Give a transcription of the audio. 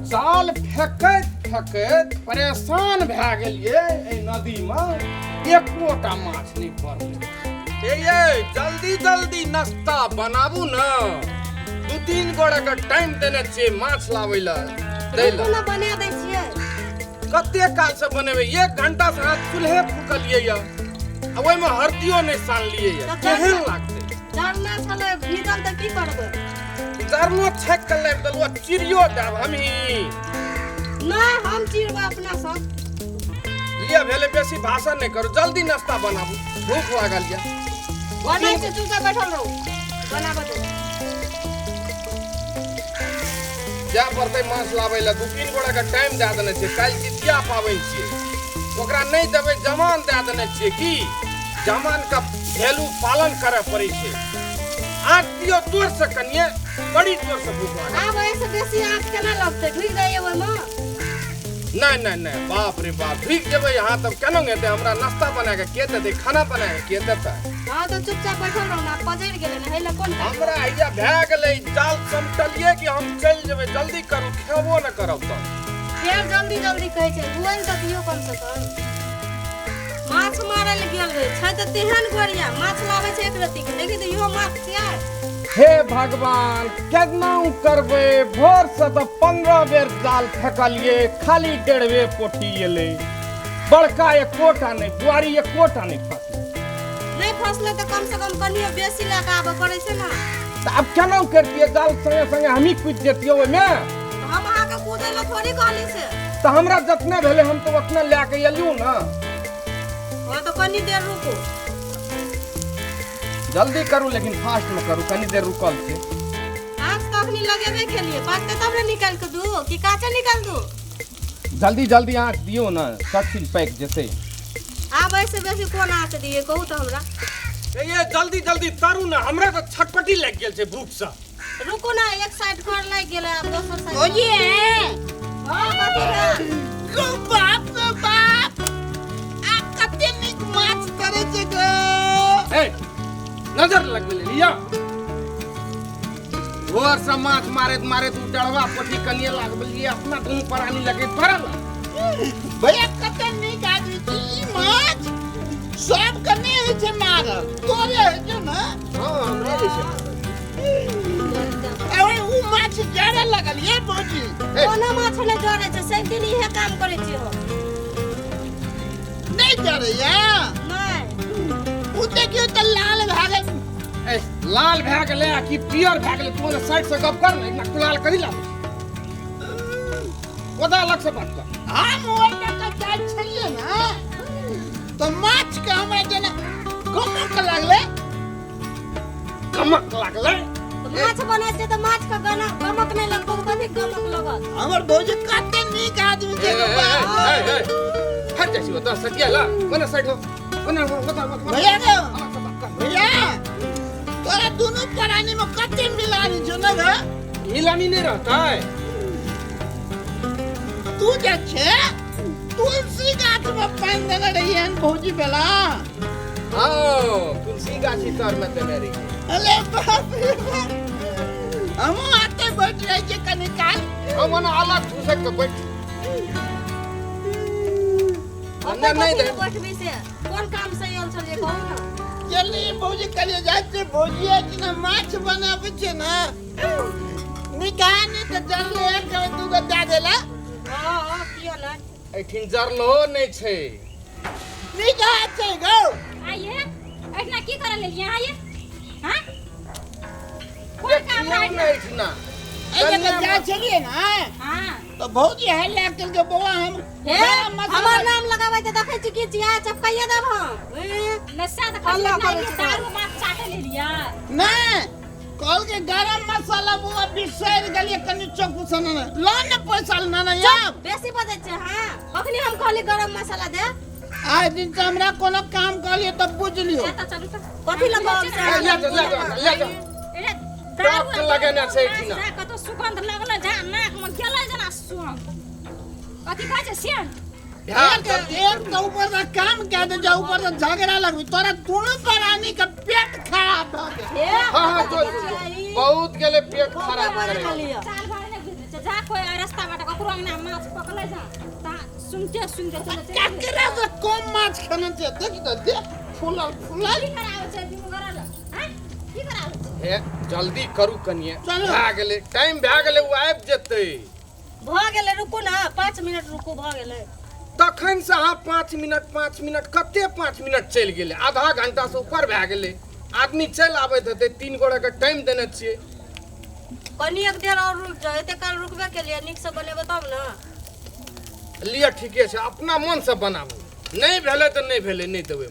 जाल फेंकैत फेंकैत परेशान भए गेलिए ए नदी में एकोटा माछ नहीं पड़लै। ये जल्दी जल्दी नाश्ता बनाबू न। 2-3 गोड़ा का टाइम देने छियै माछ लाबै ला दै ला। कोना बना दै छियै? कते काल से बनेबै? 1 घंटा से हाथ चूल्हे फूकलिए या आ ओइ में हरदियो नहीं सानलिए या। केहन लागतै? जरना छले भीगल त की करबै? जरनो छक के लाइब देलुआ चिड़ियो देब हमही। नहीं हम चिरबा अपना सब। लिया भेले बेसी भाषण नहीं करू, जल्दी नाश्ता बनाबू, भूख लागल या। बनै छै चुपचाप बैठल रहू। बनाबो दे। जा पड़तै माछ लाबै ला। 2-3 गोड़ा का टाइम दे देने छै। काल जितिया पाबनि छियै, ओकरा नहीं देबै जमान दे देने छियै की जमान का वैल्यू पालन करे पड़ै छै। आँख दियो जोर से कनिए, बड़ी जोर से भूख लागल। आब ऐसे बेसी आँख केना लगतै? ढुक जाइए ओइ में। नहीं बाप रे बाप, भीग जेबै यहाँ तब केना हेतै? हमरा नाश्ता बना के के देतै? खाना बना के के देतै? हां तो चुपचाप बैठल रहू ना। पजैर गेलै ना, हेला कोन? हमरा हैया भए गेलै जाल समटलिए कि हम चल जेबै। जल्दी करू, खेबो न करब त। फेर जल्दी जल्दी कहै छै बुआइन त दियो कम से कम। माछ मारै ले गेल रहे छै त तेहन गोरिया माछ लाबै छै एक रत्ती के। देखि त इहो माछ छियै। हे भगवान केतना करबै? भोर से तो 15 बेर जाल फेंकलिए, खाली 1.5 पोठी एलै। बड़का एकोटा नहीं, बुआरी एकोटा नहीं फंसलै। नहीं फसले त कम से कम कनियो बेसी लगा आबे पड़ै छै ना। तो अब केना करतिए? जाल संगे संगे हमही कूद जेतिए ओइ में। हम अहाँ के कूदै ला थोड़ी कहली से। तो हमरा जतने भेले हम तो उतना लेके एलियो ना। हां तो कनी देर रुको। जल्दी करू लेकिन फास्ट में करू, कनी देर रुकल छै। आज तो अखनी लगेबे खेलिए, पाकते तब ने निकाल के दू कि काचे निकाल दू? जल्दी जल्दी आँख दियो ना, सब पैक जेतै। आब ऐसे बेसी कोन आँच दिए कहू तो हमरा। ये जल्दी जल्दी तरू न, हमरा तो छटपटी लग गेल छै भूख से। रुको ना, एक साइड कर लाग गेलै, आब दोसर साइड। ओजी हां कथि है? गो बाप रे बाप, आ कते नीक माछ करे छै गो। ए नजर लग गेलै लिया। भोर से माछ मारैत मारैत उ डरवा पोठी कनिए लागलिए, अपना दुनू परानी लगे पड़ल। भैया कते नीक आदमी छी। ई माछ सब कने होइ छै मारल, तोरे होइ छै ना। हां हमरे रे छै। अरे उ माछ जरे लगल ये बोजी। कोना माछ ले जरे छै? सब दिन इहे काम करे छी हम। नहीं जरे या नहीं उ देखियो त लाल भागे। ए लाल भए गेलै आ कि पियर भए गेलै? तू साइड से गप कर ना, इतना लाल करी ला। ओदा अलग से बात कर। हम ओइटा त जाय छलिए ना, तो माछ के हमरा जेना कमक लागले। कमक लागलै? तो माछ बनै छै त माछ का गाना गमक नहीं लगतो तो कथि गमक लगत? हमर भौजी कते नीक आदमी छै गो बाप। हट जैसी बता सटिया ला, ओने साइड हो, ओने बता भैया गो, भैया तोरा दोनों प्राणी में कते मिलानी छौ ना ग? मिलानी नहीं रहता है। तू जे छे तुलसी गाछ में पानी देने रहिए भौजी बेला। हां तुलसी गाछी तर में देने रही। अरे बाप रे बाप, हम आते बैठ रहे छे कनी काल। हम ओने अलग घुसक के बैठ। अंदर नहीं दे। बैठबी से कोन काम से आयल छलिए कहू ना। चली भौजी कलिए जाते भौजी इतना माछ बनाबे छे ना, निकानी त जल्दी एक दू गो दे देला। हां किया ना? एठिन जरलो नहीं छै। निका छै गो। आइए ऐठना की करे लेलिए? आइए हां कोन काम नहीं रहा? इतना ए जगह जा छलिए ना, हां तो भौजी है लेकर के बोला हम हे हमर नाम लगाबै त देखै छी की चिया चपकाइए देब हम। नशा त अल्लाह कर करे ले, छै। दारू मार चाटे ले लिया। नहीं कल के गरम मसाला बुआ बिसर गलिए कनी चौकू सना ना लोन पैसा ना ना या बेसी बजै छै। हां कखनी हम कहली गरम मसाला दे। आज दिन से हमरा कोनो काम कहलिए तब बुझ लियो। जा त चलू त कथि लगाव ले जा ले जा। एरे टॉप के लगेने छै एठिना। कतो सुगंध लगल जा नाक में गेलै जना सुम। कथि कहै छै सियन? ध्यान एक एक तो ऊपर से काम कह दे जा, ऊपर से झगड़ा लगबी तोरा दोनों प्राणी का पेट खराब भ गए। हे हां जो बहुत गेले पेट खराब करे। साल भर ने गिरते तो जा कोई रास्ता बाटे ककरो अंगना माछ पकड़ले जा ता सुनते सुनते चले केकरा से कम माछ खाना छै देख त दे फुलल फुलल की करावे छै दिन गरल हैं की करावे छै हे जल्दी करू कनिए चलो। भए गेलै टाइम भए गेलै वो आबि जेतै भ गेलै रुकू ना 5 मिनट रुकू भ गेलै तखन से अहाँ 5 मिनट कते 5 मिनट चलि गेलै आधा घंटा से ऊपर भए गेलै आदमी चलि आबैत हेतै 3 गोरा के टाइम देने छियै कनी एक देर और रुक जाओ एते काल रुकबे के लिए नीक से बनेबे तब ना लिअ ठीके छै अपना मन से बनाबू नहि भेलै तऽ नहि भेलै नहि देबै